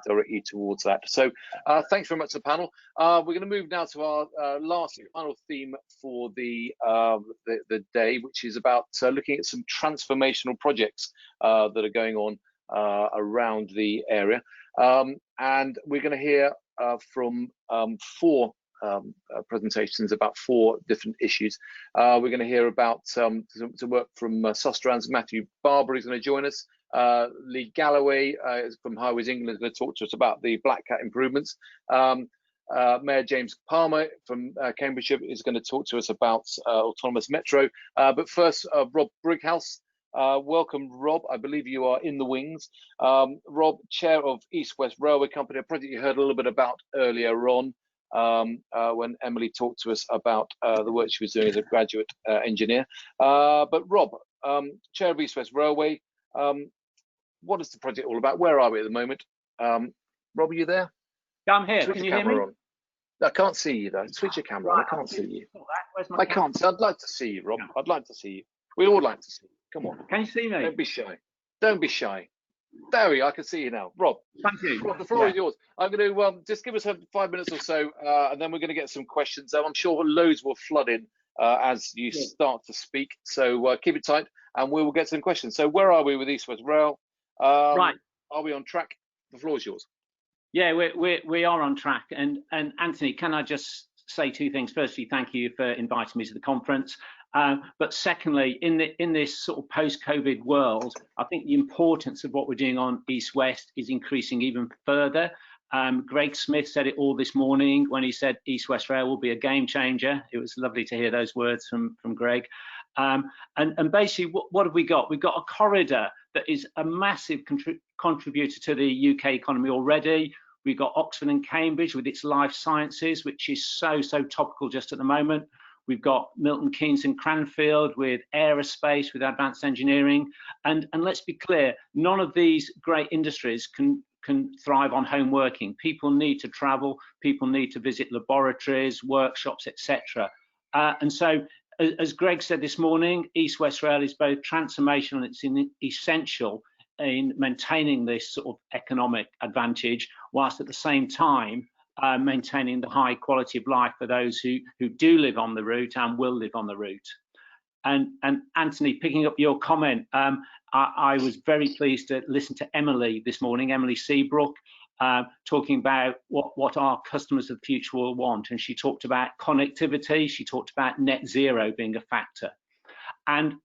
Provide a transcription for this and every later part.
directly towards that. So thanks very much to the panel. We're going to move now to our last final theme for the day, which is about looking at some transformational projects that are going on around the area. And we're going to hear from four presentations about four different issues. We're going to hear about some work from Sustrans. Matthew Barber is going to join us. Lee Galloway from Highways England is going to talk to us about the Black Cat improvements. Mayor James Palmer from Cambridgeshire is going to talk to us about autonomous metro. But first, Rob Brighouse. Welcome, Rob. I believe you are in the wings. Rob, chair of East West Railway Company, a project you heard a little bit about earlier on when Emily talked to us about the work she was doing as a graduate engineer. But Rob, chair of East West Railway, what is the project all about? Where are we at the moment? Rob, are you there? Yeah, I'm here. Can you hear me? On. I can't see you though. Switch your camera on. I can't see you. I can't. I'd like to see you, Rob. I'd like to see you. We'd all like to see you. Come on. Can you see me? Don't be shy. Don't be shy. There we are. I can see you now. Rob. Thank you. Rob, the floor is yours. I'm going to just give us 5 minutes or so, and then we're going to get some questions. I'm sure loads will flood in as you start to speak. So keep it tight, and we will get some questions. So where are we with East West Rail? Right. Are we on track? The floor is yours. Yeah, we are on track. And Anthony, can I just say two things? Firstly, thank you for inviting me to the conference. But secondly, in this sort of post-COVID world, I think the importance of what we're doing on East West is increasing even further. Greg Smith said it all this morning when he said East West Rail will be a game changer. It was lovely to hear those words from Greg. And basically, what have we got? We've got a corridor that is a massive contributor to the UK economy already. We've got Oxford and Cambridge with its life sciences, which is so topical just at the moment. We've got Milton Keynes and Cranfield with aerospace, with advanced engineering. And let's be clear, none of these great industries can thrive on home working. People need to travel, people need to visit laboratories, workshops, etc. And so, as Greg said this morning, East West Rail is both transformational and it's essential in maintaining this sort of economic advantage, whilst at the same time maintaining the high quality of life for those who do live on the route and will live on the route. And Anthony, picking up your comment, I was very pleased to listen to Emily this morning, Emily Seabrook, talking about what our customers of the future will want. And she talked about connectivity, she talked about net zero being a factor. And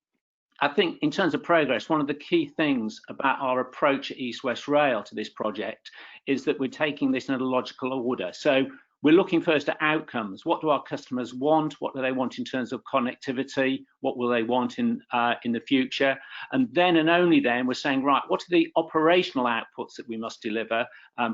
I think in terms of progress, one of the key things about our approach at East West Rail to this project is that we're taking this in a logical order. So we're looking first at outcomes. What do our customers want? What do they want in terms of connectivity? What will they want in the future? And then and only then we're saying, right, what are the operational outputs that we must deliver?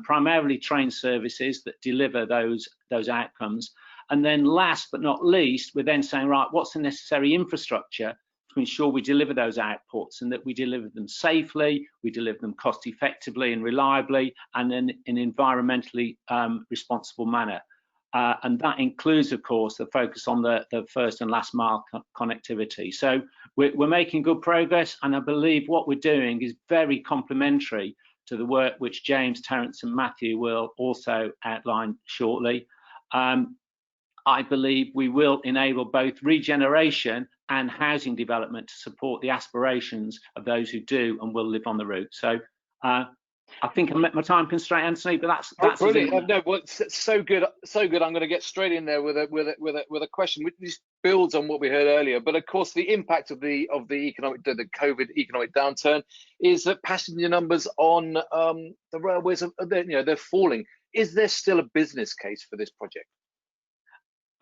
Primarily train services that deliver those outcomes. And then last but not least, we're then saying, right, what's the necessary infrastructure to ensure we deliver those outputs and that we deliver them safely, we deliver them cost effectively and reliably, and in an environmentally responsible manner. And that includes, of course, the focus on the first and last mile connectivity. So we're making good progress, and I believe what we're doing is very complementary to the work which James, Terence and Matthew will also outline shortly. I believe we will enable both regeneration and housing development to support the aspirations of those who do and will live on the route. So I think I met my time constraint, Anthony, but that's brilliant. No, well, so good. I'm going to get straight in there with a question which builds on what we heard earlier. But of course, the impact of the COVID economic downturn is that passenger numbers on the railways they're falling. Is there still a business case for this project?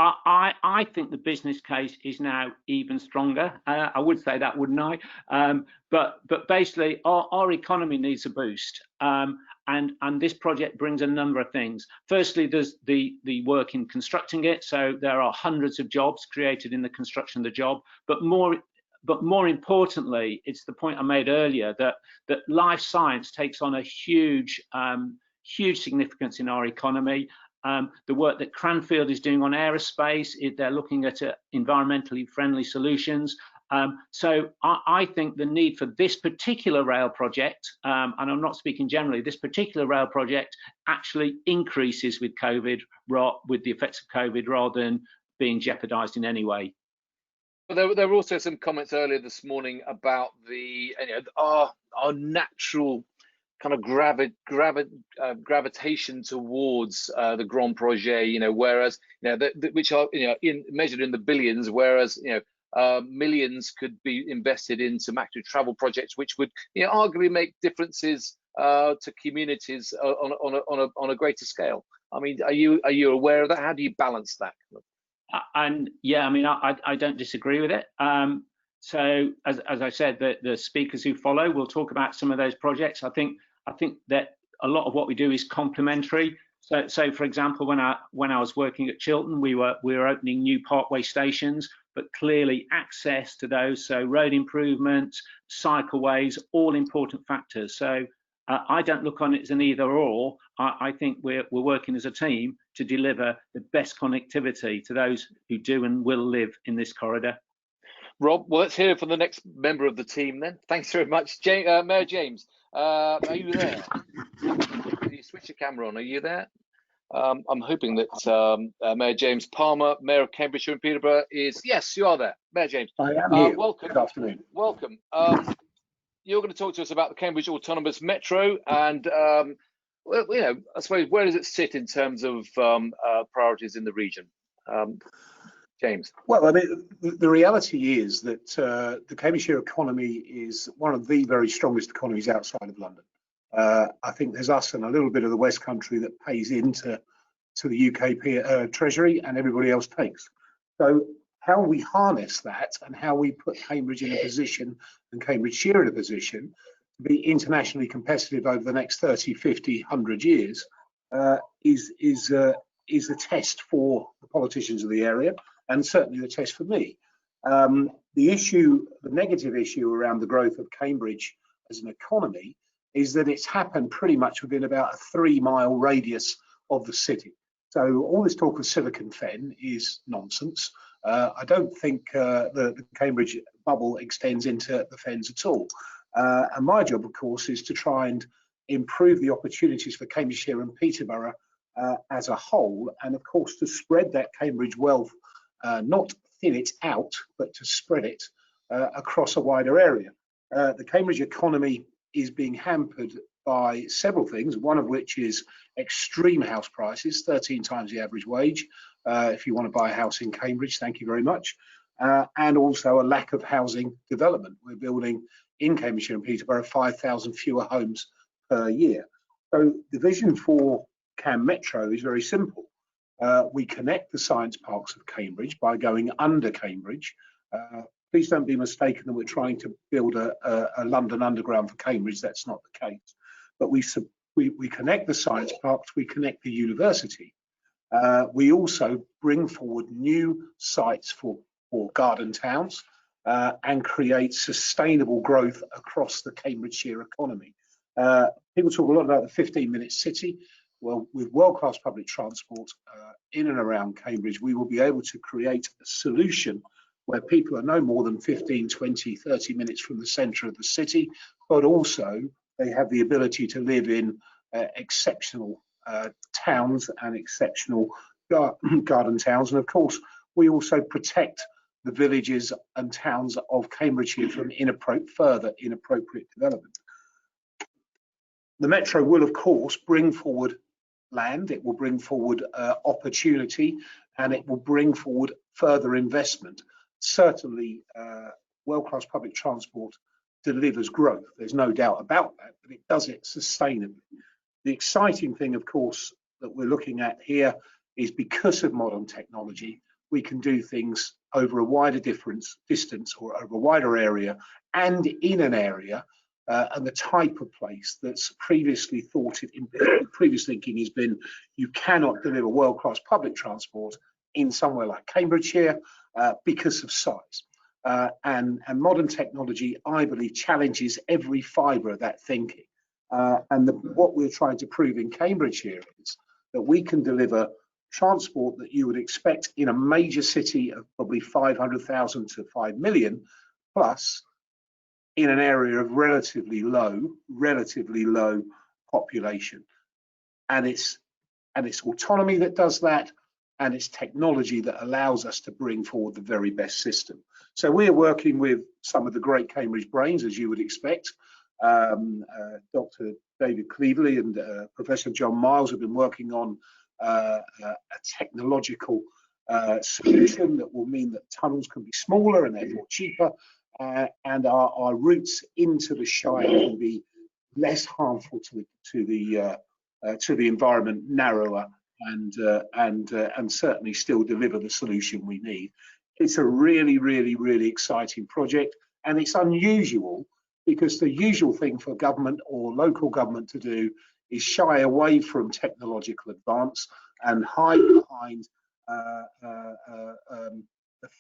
I think the business case is now even stronger. I would say that, wouldn't I? But basically, our economy needs a boost, and this project brings a number of things. Firstly, there's the work in constructing it, so there are hundreds of jobs created in the construction of the job. But more importantly, it's the point I made earlier that life science takes on a huge significance in our economy. The work that Cranfield is doing on aerospace, they're looking at environmentally friendly solutions. So I think the need for this particular rail project, and I'm not speaking generally, this particular rail project actually increases with COVID, with the effects of COVID, rather than being jeopardised in any way. Well, there were also some comments earlier this morning about the our natural kind of gravitation towards the Grand Projet, whereas which are measured in the billions, whereas millions could be invested in some active travel projects, which would arguably make differences to communities on a greater scale. I mean, are you aware of that? How do you balance that? And yeah, I mean, I don't disagree with it. So as I said, the speakers who follow will talk about some of those projects. I think that a lot of what we do is complementary. So for example, when I was working at Chiltern, we were opening new parkway stations, but clearly access to those, so road improvements, cycleways, all important factors. So I don't look on it as an either or. I think we're working as a team to deliver the best connectivity to those who do and will live in this corridor. Rob, well, let's hear from the next member of the team then. Thanks very much. Mayor James, are you there? Can you switch your camera on? Are you there? I'm hoping that Mayor James Palmer, Mayor of Cambridgeshire and Peterborough is, yes, you are there. Mayor James. I am here. Welcome. Good afternoon. Welcome. You're going to talk to us about the Cambridge Autonomous Metro and, I suppose, where does it sit in terms of priorities in the region? James. Well, I mean, the reality is that the Cambridgeshire economy is one of the very strongest economies outside of London. I think there's us and a little bit of the West Country that pays into the UK Treasury, and everybody else takes. So how we harness that and how we put Cambridge in a position and Cambridgeshire in a position to be internationally competitive over the next 30, 50, 100 years is a test for the politicians of the area, and certainly the test for me. The negative issue around the growth of Cambridge as an economy is that it's happened pretty much within about a 3-mile radius of the city. So all this talk of Silicon Fen is nonsense. I don't think the Cambridge bubble extends into the Fens at all. And my job, of course, is to try and improve the opportunities for Cambridgeshire and Peterborough as a whole, and of course to spread that Cambridge wealth, not thin it out, but to spread it across a wider area. The Cambridge economy is being hampered by several things, one of which is extreme house prices, 13 times the average wage. If you want to buy a house in Cambridge, thank you very much. And also a lack of housing development. We're building in Cambridgeshire and Peterborough 5,000 fewer homes per year. So the vision for Cam Metro is very simple. We connect the science parks of Cambridge by going under Cambridge. Please don't be mistaken that we're trying to build a London Underground for Cambridge. That's not the case. But we connect the science parks, we connect the university. We also bring forward new sites for garden towns and create sustainable growth across the Cambridgeshire economy. People talk a lot about the 15-minute city. Well, with world-class public transport in and around Cambridge, we will be able to create a solution where people are no more than 15, 20, 30 minutes from the centre of the city, but also they have the ability to live in exceptional towns and exceptional garden towns. And of course, we also protect the villages and towns of Cambridgeshire from further inappropriate development. The Metro will, of course, bring forward land, it will bring forward opportunity, and it will bring forward further investment. Certainly, world-class public transport delivers growth. There's no doubt about that, but it does it sustainably. The exciting thing, of course, that we're looking at here is because of modern technology, we can do things over a wider distance or over a wider area and in an area and the type of place that's previously previous thinking has been you cannot deliver world-class public transport in somewhere like Cambridgeshire because of size. And modern technology, I believe, challenges every fibre of that thinking. What we're trying to prove in Cambridgeshire is that we can deliver transport that you would expect in a major city of probably 500,000 to 5 million, plus in an area of relatively low population. And it's autonomy that does that, and it's technology that allows us to bring forward the very best system. So we're working with some of the great Cambridge brains, as you would expect. Dr. David Cleverley and Professor John Miles have been working on a technological solution that will mean that tunnels can be smaller and therefore cheaper, and our routes into the Shire can be less harmful to the environment, narrower, and certainly still deliver the solution we need. It's a really exciting project, and it's unusual because the usual thing for government or local government to do is shy away from technological advance and hide behind the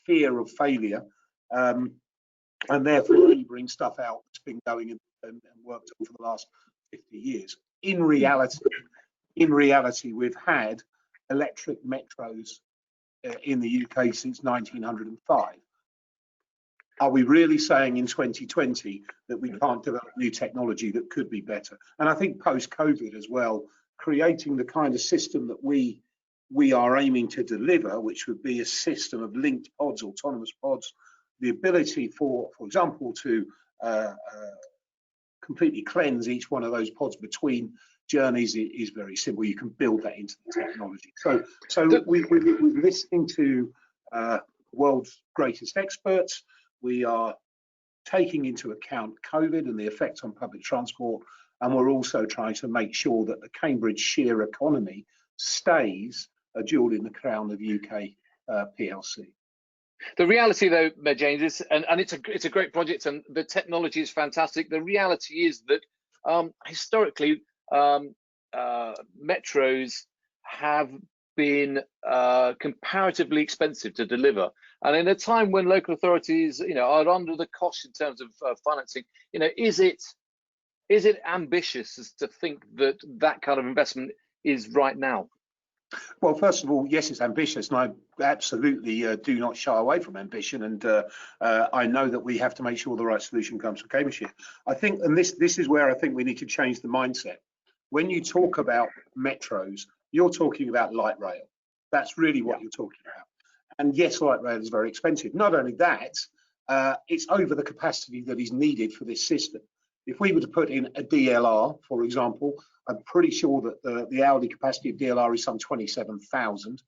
fear of failure, and therefore only bring stuff out that's been going and worked on for the last 50 years. In reality, we've had electric metros in the UK since 1905. Are we really saying in 2020 that we can't develop new technology that could be better? And I think post-COVID as well, creating the kind of system that we are aiming to deliver, which would be a system of linked pods, autonomous pods, the ability for example, to completely cleanse each one of those pods between journeys is very simple. You can build that into the technology. So we're listening to the world's greatest experts. We are taking into account COVID and the effect on public transport, and we're also trying to make sure that the Cambridgeshire economy stays a jewel in the crown of UK PLC. The reality, though, James, is, and it's a great project, and the technology is fantastic. The reality is that historically, metros have been comparatively expensive to deliver, and in a time when local authorities, are under the cost in terms of financing, is it ambitious to think that that kind of investment is right now? Well, first of all, yes, it's ambitious, and I absolutely do not shy away from ambition. And I know that we have to make sure the right solution comes from Cambridgeshire. I think, and this is where I think we need to change the mindset. When you talk about metros, you're talking about light rail. That's really what you're talking about. And yes, light rail is very expensive. Not only that, it's over the capacity that is needed for this system. If we were to put in a DLR, for example, I'm pretty sure that the hourly capacity of DLR is some 27,000.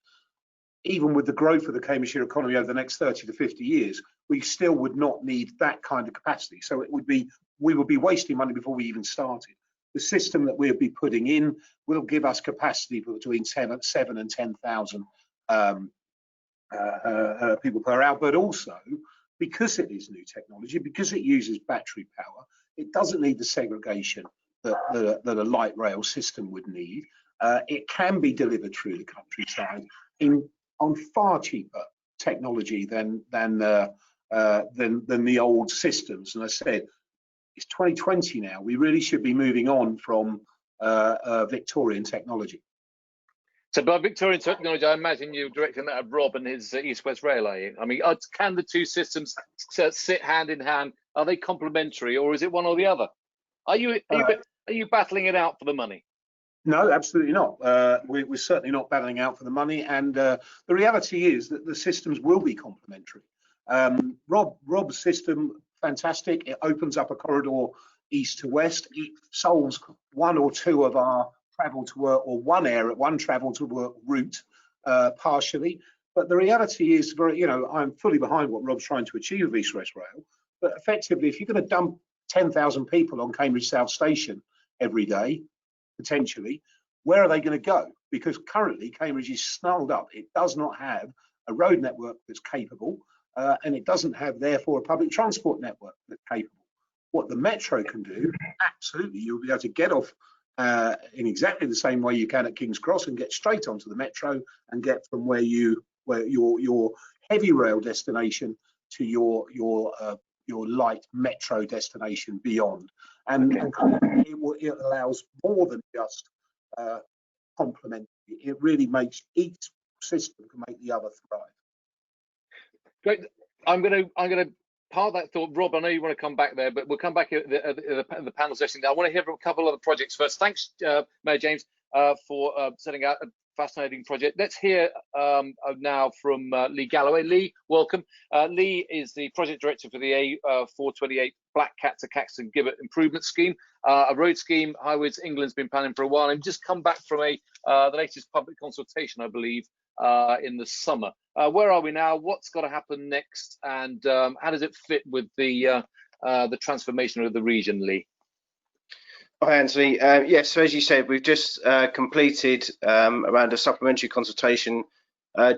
Even with the growth of the Cambridgeshire economy over the next 30 to 50 years, we still would not need that kind of capacity. So we would be wasting money before we even started. The system that we'll be putting in will give us capacity for between 7 and 10,000 people per hour, but also because it is new technology, because it uses battery power, it doesn't need the segregation that a light rail system would need. It can be delivered through the countryside on far cheaper technology than the old systems. And I said, it's 2020 now. We really should be moving on from Victorian technology. So by Victorian technology, I imagine you're directing that at Rob and his East West Rail, are you? I mean, can the two systems sit hand in hand? Are they complementary, or is it one or the other? Are you battling it out for the money? No, absolutely not. We're certainly not battling out for the money, and the reality is that the systems will be complementary. Rob's system, fantastic. It opens up a corridor east to west. It solves one or two of our travel to work, or one travel to work route partially. But the reality is, I'm fully behind what Rob's trying to achieve with East West Rail. But effectively, if you're going to dump 10,000 people on Cambridge South Station every day, potentially, where are they going to go? Because currently Cambridge is snarled up. It does not have a road network that's capable, and it doesn't have, therefore, a public transport network that's capable. What the metro can do, absolutely, you'll be able to get off in exactly the same way you can at King's Cross and get straight onto the metro and get from where your heavy rail destination to your light metro destination beyond. And it allows more than just complementary. It really makes each system can make the other thrive. Great. I'm gonna part of that thought, Rob, I know you want to come back there, but we'll come back at the panel session. I want to hear from a couple of the projects first. Thanks, Mayor James, for setting out a fascinating project. Let's hear now from Lee Galloway. Lee, welcome. Lee is the project director for the A428 Black Cat to Caxton Gibbet Improvement Scheme, a road scheme Highways England's been planning for a while, and just come back from the latest public consultation, I believe, in the summer. Where are we now? What's got to happen next? And how does it fit with the transformation of the region, Lee? Hi, Anthony. Yes, so as you said, we've just completed around a supplementary consultation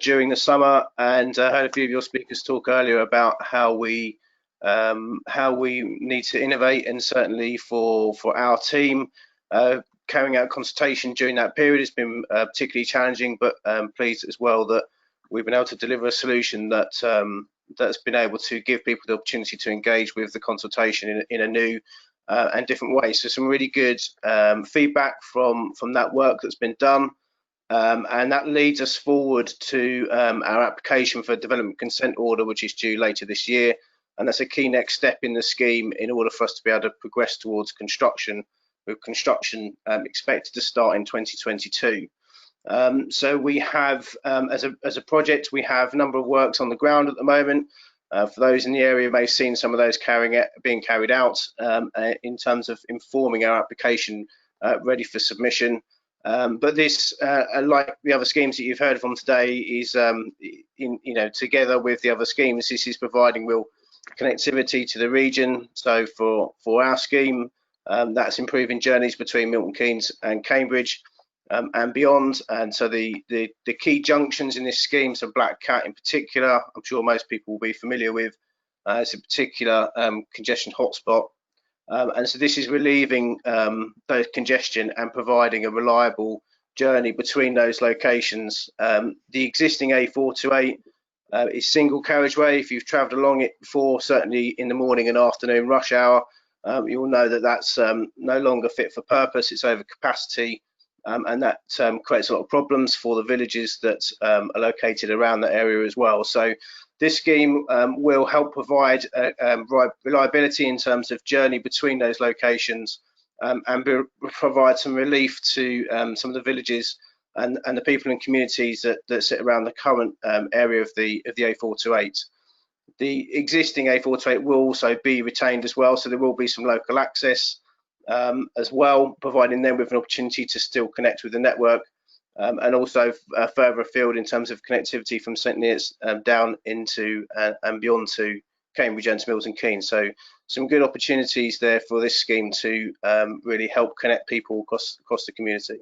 during the summer, and heard a few of your speakers talk earlier about how we need to innovate, and certainly for our team, carrying out consultation during that period has been particularly challenging, but pleased as well that we've been able to deliver a solution that's been able to give people the opportunity to engage with the consultation in a new and different ways. So some really good feedback from that work that's been done, and that leads us forward to our application for development consent order, which is due later this year, and that's a key next step in the scheme in order for us to be able to progress towards construction, with construction expected to start in 2022. So we have, as a project, we have a number of works on the ground at the moment. For those in the area may have seen some of those being carried out in terms of informing our application ready for submission. But this, like the other schemes that you've heard from today, is together with the other schemes, this is providing real connectivity to the region. So for our scheme, that's improving journeys between Milton Keynes and Cambridge and beyond. And so the key junctions in this scheme, so Black Cat in particular, I'm sure most people will be familiar with, it's a particular congestion hotspot. And so this is relieving those congestion and providing a reliable journey between those locations. The existing A428 is single carriageway. If you've travelled along it before, certainly in the morning and afternoon rush hour, you'll know that that's no longer fit for purpose. It's over capacity, and that creates a lot of problems for the villages that are located around that area as well. So this scheme will help provide reliability in terms of journey between those locations, and provide some relief to some of the villages and the people and communities that sit around the current area of the A428. The existing A428 will also be retained as well, so there will be some local access as well, providing them with an opportunity to still connect with the network, and also further afield in terms of connectivity from St Neots down into and beyond to Cambridge and Milton Keynes. So some good opportunities there for this scheme to really help connect people across the community.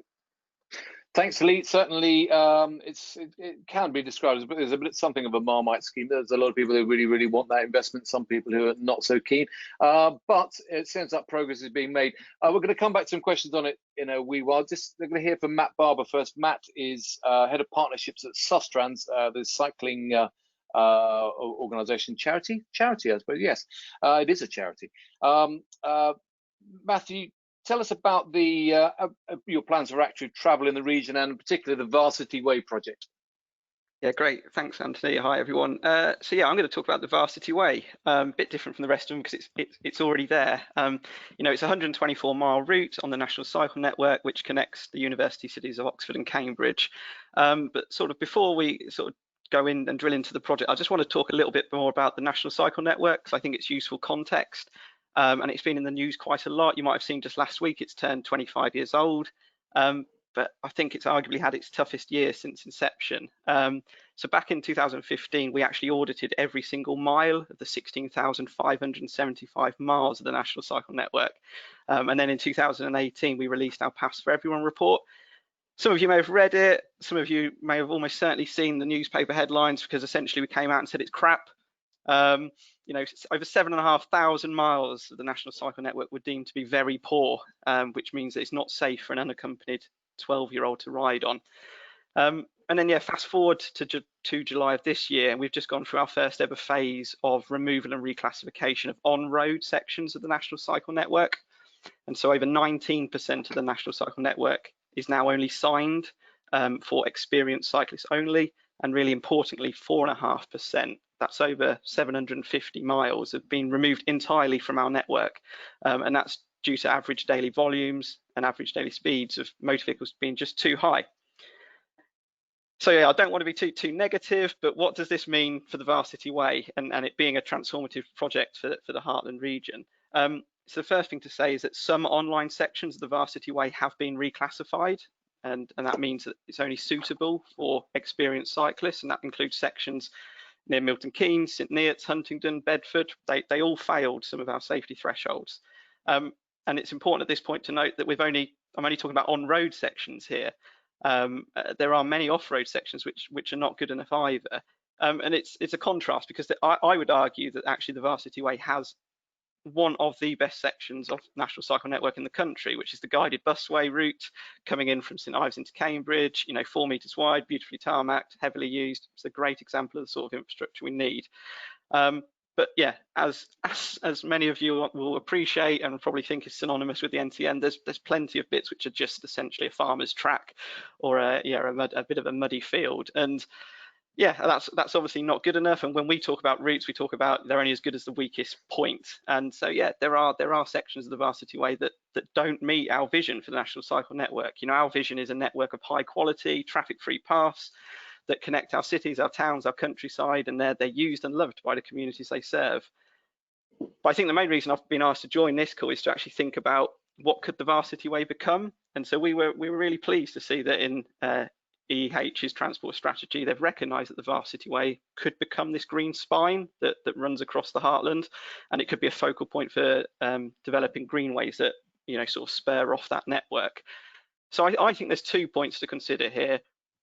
Thanks, Lee. Certainly, it can be described as there's a bit something of a Marmite scheme. There's a lot of people who really, really want that investment. Some people who are not so keen. But it seems that progress is being made. We're going to come back to some questions on it in a wee while. We're going to hear from Matt Barber first. Matt is head of partnerships at Sustrans, the cycling organisation, charity, I suppose. Yes, it is a charity. Matthew, tell us about your plans for active travel in the region, and particularly the Varsity Way project. Yeah, great. Thanks, Anthony. Hi, everyone. So yeah, I'm going to talk about the Varsity Way. A bit different from the rest of them because it's already there. It's a 124-mile route on the National Cycle Network, which connects the university cities of Oxford and Cambridge. But sort of before we sort of go in and drill into the project, I just want to talk a little bit more about the National Cycle Network, because I think it's useful context. And it's been in the news quite a lot. You might have seen just last week it's turned 25 years old, but I think it's arguably had its toughest year since inception. So back in 2015, we actually audited every single mile of the 16,575 miles of the National Cycle Network. And then in 2018, we released our Paths for Everyone report. Some of you may have read it. Some of you may have almost certainly seen the newspaper headlines, because essentially we came out and said it's crap. Over 7,500 miles of the National Cycle Network were deemed to be very poor, which means that it's not safe for an unaccompanied 12-year-old to ride on. And then, yeah, fast forward to July of this year, and we've just gone through our first ever phase of removal and reclassification of on-road sections of the National Cycle Network. And so over 19% of the National Cycle Network is now only signed for experienced cyclists only, and really importantly, 4.5% that's over 750 miles, have been removed entirely from our network, and that's due to average daily volumes and average daily speeds of motor vehicles being just too high. So yeah, I don't want to be too negative, but what does this mean for the Varsity Way and it being a transformative project for the Heartland region? So the first thing to say is that some online sections of the Varsity Way have been reclassified, and that means that it's only suitable for experienced cyclists, and that includes sections near Milton Keynes, St Neots, Huntingdon, Bedford. They all failed some of our safety thresholds. And it's important at this point to note that I'm only talking about on-road sections here. There are many off-road sections which are not good enough either, and it's a contrast because I would argue that actually the Varsity Way has one of the best sections of National Cycle Network in the country, which is the guided busway route coming in from St Ives into Cambridge. 4 meters wide, beautifully tarmacked, heavily used. It's a great example of the sort of infrastructure we need. But yeah, as many of you will appreciate and probably think is synonymous with the NTN, there's plenty of bits which are just essentially a farmer's track or a bit of a muddy field. And yeah, that's obviously not good enough. And when we talk about routes, we talk about they're only as good as the weakest point. And so yeah, there are sections of the Varsity Way that don't meet our vision for the National Cycle Network. Our vision is a network of high quality, traffic-free paths that connect our cities, our towns, our countryside, and they're used and loved by the communities they serve. But I think the main reason I've been asked to join this call is to actually think about what could the Varsity Way become. And so we were really pleased to see that in EEH's transport strategy, they've recognised that the Varsity Way could become this green spine that runs across the Heartland, and it could be a focal point for developing greenways that sort of spur off that network. So I think there's 2 points to consider here.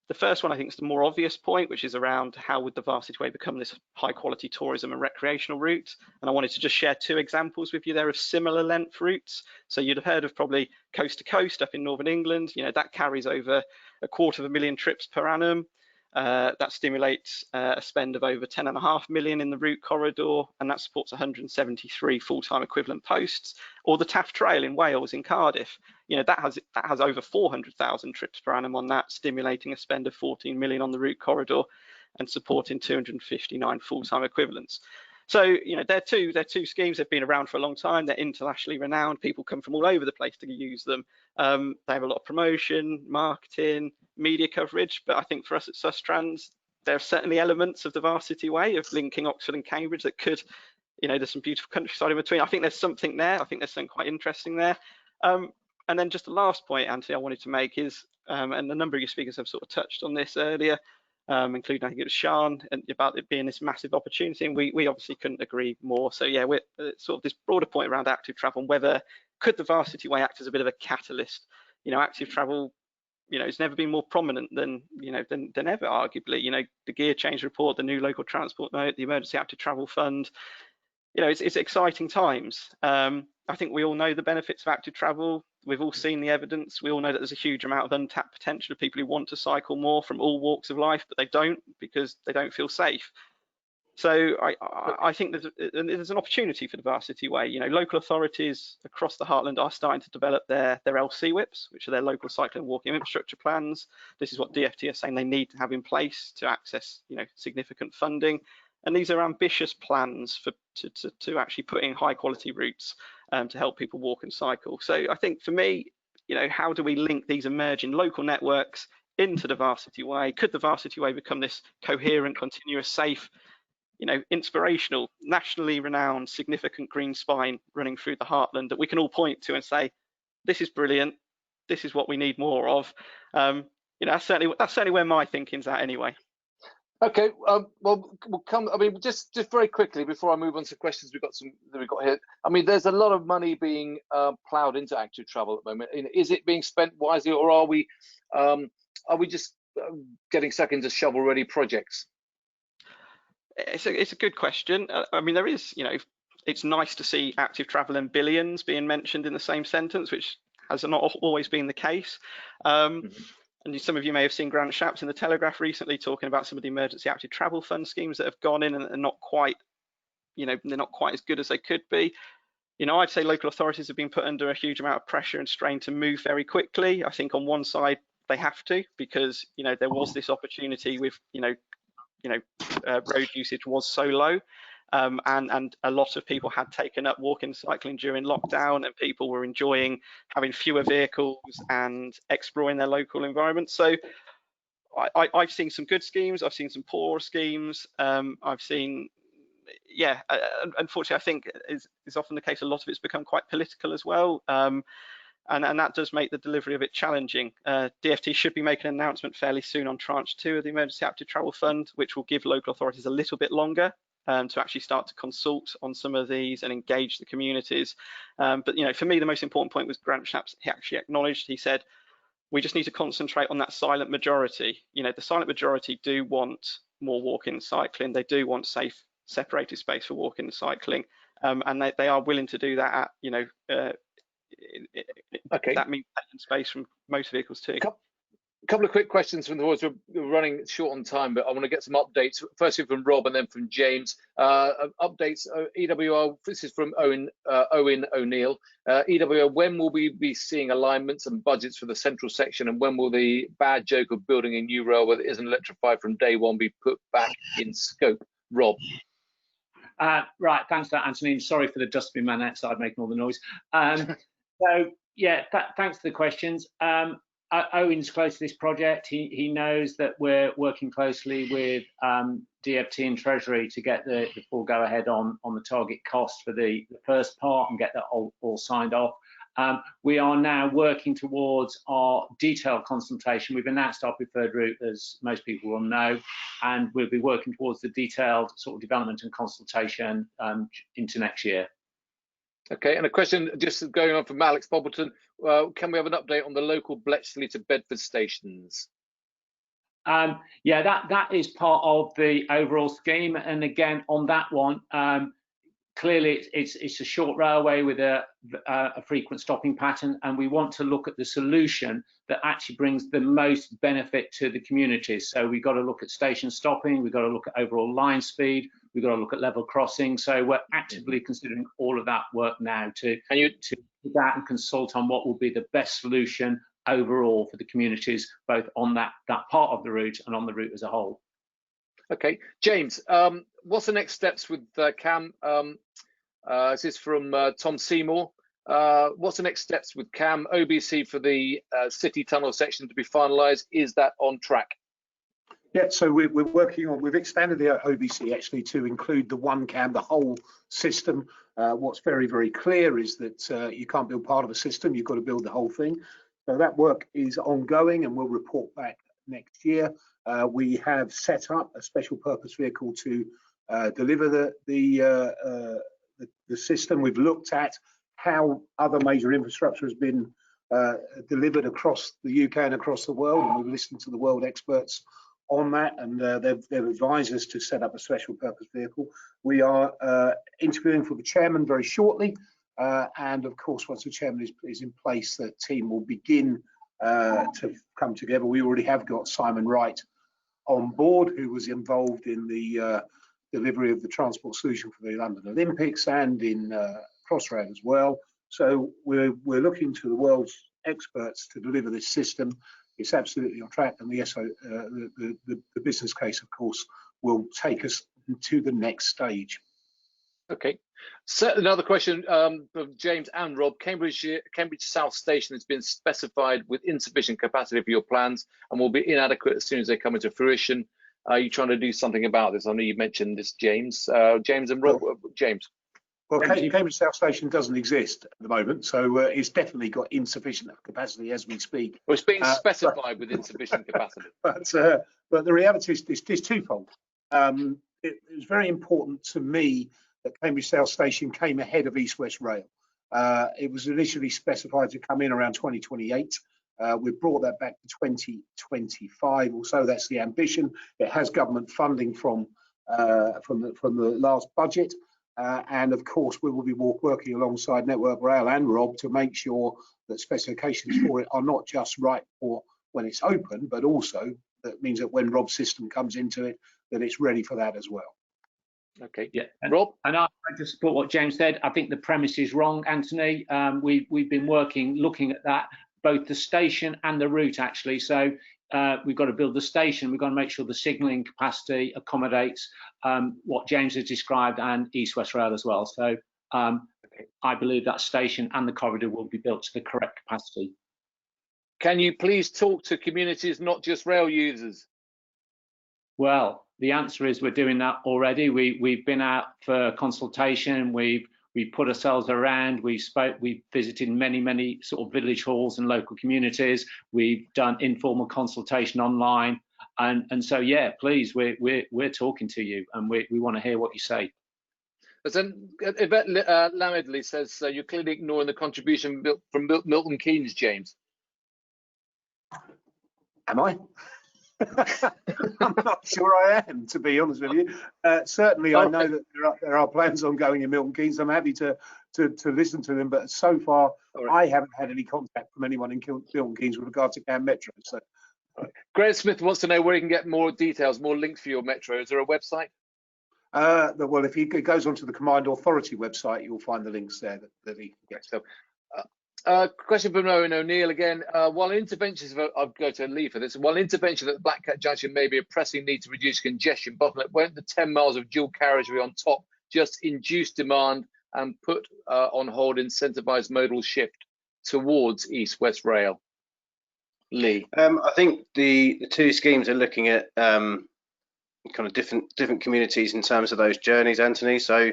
The first one I think is the more obvious point, which is around how would the Varsity Way become this high quality tourism and recreational route. And I wanted to just share 2 examples with you there of similar length routes. So you'd have heard of probably Coast to Coast up in Northern England. That carries over 250,000 trips per annum. That stimulates a spend of over 10.5 million in the route corridor, and that supports 173 full-time equivalent posts. Or the Taff Trail in Wales, in Cardiff, that has over 400,000 trips per annum on that, stimulating a spend of 14 million on the route corridor and supporting 259 full-time equivalents. So they're two schemes. They've been around for a long time. They're internationally renowned. People come from all over the place to use them. They have a lot of promotion, marketing, media coverage. But I think for us at Sustrans, there are certainly elements of the Varsity Way of linking Oxford and Cambridge that could, there's some beautiful countryside in between. I think there's something there. I think there's something quite interesting there. And then just the last point, Anthony, I wanted to make is, and a number of your speakers have sort of touched on this earlier, including I think it was Sean, and about it being this massive opportunity, and we obviously couldn't agree more. So yeah, we're sort of this broader point around active travel and whether could the Varsity Way act as a bit of a catalyst. Active travel, it's never been more prominent than ever, arguably. The gear change report, the new local transport note, the emergency active travel fund. It's exciting times. I think we all know the benefits of active travel. We've all seen the evidence. We all know that there's a huge amount of untapped potential of people who want to cycle more from all walks of life, but they don't because they don't feel safe. So I think there's an opportunity for the Varsity Way. Local authorities across the Heartland are starting to develop their LC WIPs, which are their local cycling and walking infrastructure plans. This is what DFT are saying they need to have in place to access significant funding. And these are ambitious plans to actually put in high quality routes to help people walk and cycle. So I think for me, how do we link these emerging local networks into the Varsity Way? Could the Varsity Way become this coherent, continuous, safe, inspirational, nationally renowned, significant green spine running through the Heartland that we can all point to and say, this is brilliant, this is what we need more of? That's certainly where my thinking's at anyway. Okay, well, we'll come. I mean, just very quickly before I move on to questions, we've got here. I mean, there's a lot of money being ploughed into active travel at the moment. Is it being spent wisely, or are we just getting stuck into shovel-ready projects? It's a good question. I mean, there is, it's nice to see active travel and billions being mentioned in the same sentence, which has not always been the case. And some of you may have seen Grant Shapps in the Telegraph recently talking about some of the emergency active travel fund schemes that have gone in and are not quite, they're not quite as good as they could be. I'd say local authorities have been put under a huge amount of pressure and strain to move very quickly. I think on one side they have to, because there was this opportunity with road usage was so low. And a lot of people had taken up walking and cycling during lockdown, and people were enjoying having fewer vehicles and exploring their local environment. So I've seen some good schemes, I've seen some poor schemes, I've seen, unfortunately, I think is often the case, a lot of it's become quite political as well. And that does make the delivery of it challenging. DfT should be making an announcement fairly soon on tranche 2 of the Emergency Adaptive Travel Fund, which will give local authorities a little bit longer to actually start to consult on some of these and engage the communities. But for me, the most important point was Grant Shapps, he actually acknowledged, he said, we just need to concentrate on that silent majority. The silent majority do want more walking and cycling. They do want safe, separated space for walking and cycling. And they are willing to do that at, okay. That means taking space from motor vehicles too. A couple of quick questions from the boards. We're running short on time, but I want to get some updates. Firstly from Rob and then from James. Updates, EWR, this is from Owen O'Neill. EWR, when will we be seeing alignments and budgets for the central section, and when will the bad joke of building a new railway that isn't electrified from day one be put back in scope? Rob. Right, thanks for that, Anthony. Sorry for the dustbin man outside making all the noise. So yeah, thanks for the questions. Owen's close to this project. He knows that we're working closely with DfT and Treasury to get the full go ahead on the target cost for the first part and get that all signed off. We are now working towards our detailed consultation. We've announced our preferred route, as most people will know, and we'll be working towards the detailed sort of development and consultation into next year. Okay, and a question just going on from Alex Bobbleton. Can we have an update on the local Bletchley to Bedford stations? Yeah, that is part of the overall scheme. And again, on that one, clearly it's a short railway with a frequent stopping pattern, and we want to look at the solution that actually brings the most benefit to the communities. So we've got to look at station stopping, we've got to look at overall line speed, we've got to look at level crossing. So we're actively considering all of that work now to do that and consult on what will be the best solution overall for the communities, both on that part of the route and on the route as a whole. Okay, James, what's the next steps with CAM? This is from Tom Seymour. What's the next steps with CAM? OBC for the City Tunnel section to be finalised. Is that on track? Yeah, so we're working on, we've expanded the OBC actually to include the one CAM, the whole system. What's very, very clear is that you can't build part of a system, you've got to build the whole thing. So that work is ongoing and we'll report back next year. We have set up a special purpose vehicle to deliver the system. We've looked at how other major infrastructure has been delivered across the UK and across the world, and we've listened to the world experts on that, and they've advised us to set up a special purpose vehicle. We are interviewing for the chairman very shortly, and of course once the chairman is in place, the team will begin to come together. We already have got Simon Wright on board, who was involved in the delivery of the transport solution for the London Olympics and in Crossrail as well. So we're looking to the world's experts to deliver this system. It's absolutely on track, and the business case, of course, will take us to the next stage. Okay. So another question from James and Rob. Cambridge South Station has been specified with insufficient capacity for your plans and will be inadequate as soon as they come into fruition. Are you trying to do something about this? I know you mentioned this, James. James and Rob. James. Well, Cambridge South Station doesn't exist at the moment, so it's definitely got insufficient capacity as we speak. Well, it's being specified with insufficient capacity. But the reality is twofold. It was very important to me that Cambridge South Station came ahead of East West Rail. It was initially specified to come in around 2028. We've brought that back to 2025 or so. That's the ambition. It has government funding from the last budget. And of course, we will be working alongside Network Rail and Rob to make sure that specifications for it are not just right for when it's open, but also that means that when Rob's system comes into it, that it's ready for that as well. Okay, yeah, Rob? And I just support what James said. I think the premise is wrong, Anthony. We've been looking at that, both the station and the route actually. So we've got to build the station. We've got to make sure the signalling capacity accommodates what James has described and East West Rail as well. So I believe that station and the corridor will be built to the correct capacity. Can you please talk to communities, not just rail users? Well, the answer is we're doing that already. We've been out for consultation. We've put ourselves around. We've visited many sort of village halls and local communities. We've done informal consultation online, and so yeah, please, we're talking to you, and we want to hear what you say. Then Yvette Lamedley says you're clearly ignoring the contribution from Milton Keynes, James. Am I? I'm not sure I am, to be honest with you. Certainly, I know that there are plans ongoing in Milton Keynes. I'm happy to listen to them, but so far I haven't had any contact from anyone in Milton Keynes with regard to Cam Metro. So, Greg Smith wants to know where he can get more details, more links for your metro. Is there a website? Well, if he goes onto the Combined Authority website, you'll find the links there that he can get. So, question from Owen O'Neill again. While interventions, I'll go to Lee for this. While intervention at Black Cat Junction may be a pressing need to reduce congestion bottleneck, won't the 10 miles of dual carriageway on top just induce demand and put on hold incentivised modal shift towards East West Rail? Lee, I think the two schemes are looking at kind of different communities in terms of those journeys, Anthony. So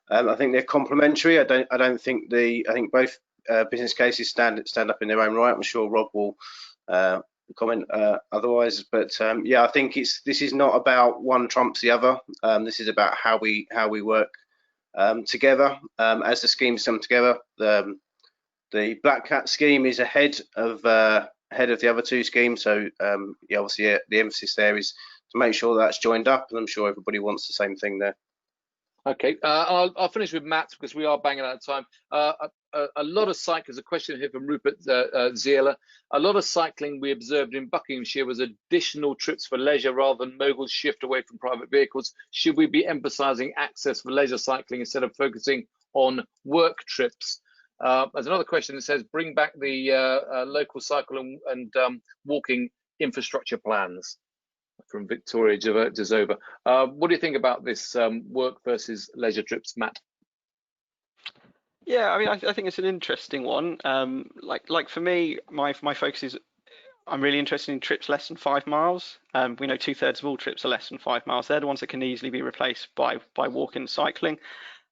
I think they're complementary. I don't think I think both business cases stand up in their own right. I'm sure Rob will comment otherwise, but yeah, I think this is not about one trumps the other. This is about how we work together as the schemes come together. The Black Cat scheme is ahead of the other two schemes, so yeah, obviously the emphasis there is to make sure that's joined up, and I'm sure everybody wants the same thing there. Okay, I'll finish with Matt because we are banging out of time. A lot of cycling, a question here from Rupert Ziela. A lot of cycling we observed in Buckinghamshire was additional trips for leisure rather than mogul shift away from private vehicles. Should we be emphasising access for leisure cycling instead of focusing on work trips? There's another question that says, bring back the local cycle and walking infrastructure plans. From Victoria Jazova. What do you think about this work versus leisure trips, Matt? Yeah, I mean, I think it's an interesting one. Like for me, my focus is I'm really interested in trips less than 5 miles. We know 2/3 of all trips are less than 5 miles. They're the ones that can easily be replaced by walking and cycling,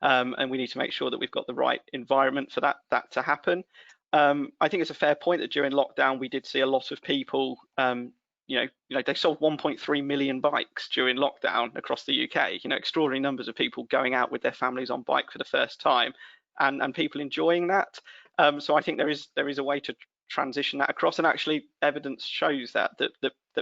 and we need to make sure that we've got the right environment for that to happen. I think it's a fair point that during lockdown we did see a lot of people. You know, they sold 1.3 million bikes during lockdown across the UK. You know, extraordinary numbers of people going out with their families on bike for the first time, and people enjoying that. So I think there is a way to transition that across, and actually evidence shows that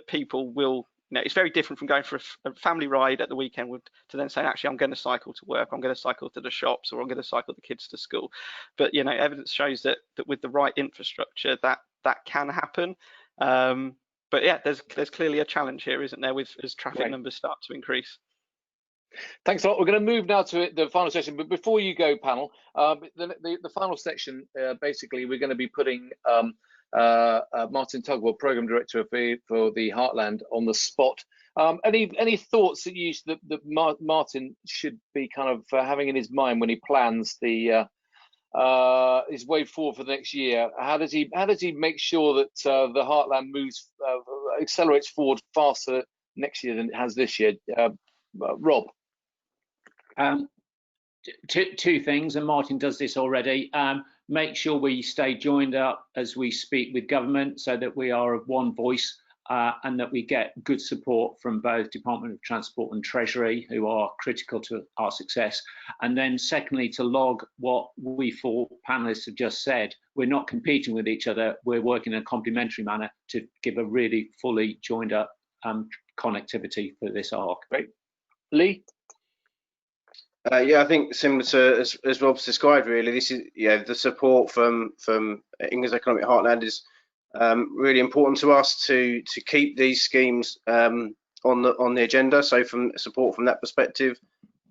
people will. You know, it's very different from going for a family ride at the weekend to then saying, actually, I'm going to cycle to work, I'm going to cycle to the shops, or I'm going to cycle the kids to school. But you know, evidence shows that with the right infrastructure, that can happen. But yeah, there's clearly a challenge here, isn't there, as traffic numbers start to increase. Thanks a lot. We're going to move now to the final session, but before you go, panel, the final section, basically, we're going to be putting Martin Tugwell, Programme Director for the Heartland, on the spot. Any thoughts that Martin should be kind of having in his mind when he plans his way forward for the next year? How does he make sure that the Heartland accelerates forward faster next year than it has this year? Rob. Two things, and Martin does this already. Make sure we stay joined up as we speak with government, so that we are of one voice, and that we get good support from both Department of Transport and Treasury, who are critical to our success. And then secondly, to log what we four panelists have just said. We're not competing with each other, we're working in a complementary manner to give a really fully joined up connectivity for this arc. Great. Lee? Yeah, I think similar to as Rob's described, really, this is the support from England's Economic Heartland is really important to us to keep these schemes on the agenda. So from support from that perspective,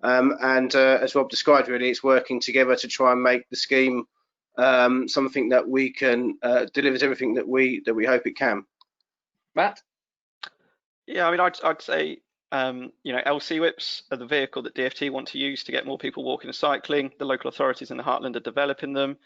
and as Rob described, really, it's working together to try and make the scheme something that we can deliver everything that we hope it can. Matt? Yeah, I mean, I'd say, you know, LC whips are the vehicle that DFT want to use to get more people walking and cycling. The local authorities in the Heartland are developing them.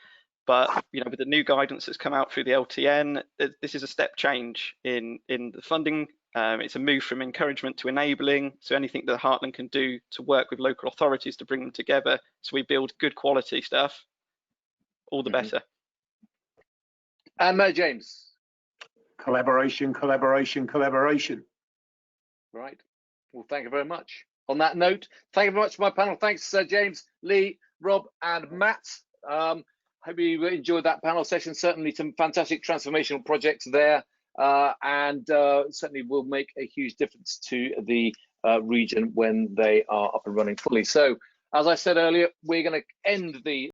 But, you know, with the new guidance that's come out through the LTN, this is a step change in the funding. It's a move from encouragement to enabling. So anything that Heartland can do to work with local authorities to bring them together so we build good quality stuff, all the better. And James. Collaboration, collaboration, collaboration. Right. Well, thank you very much. On that note, thank you very much for my panel. Thanks, James, Lee, Rob, and Matt. Hope you enjoyed that panel session. Certainly some fantastic transformational projects there, and certainly will make a huge difference to the region when they are up and running fully. So, as I said earlier, we're going to end the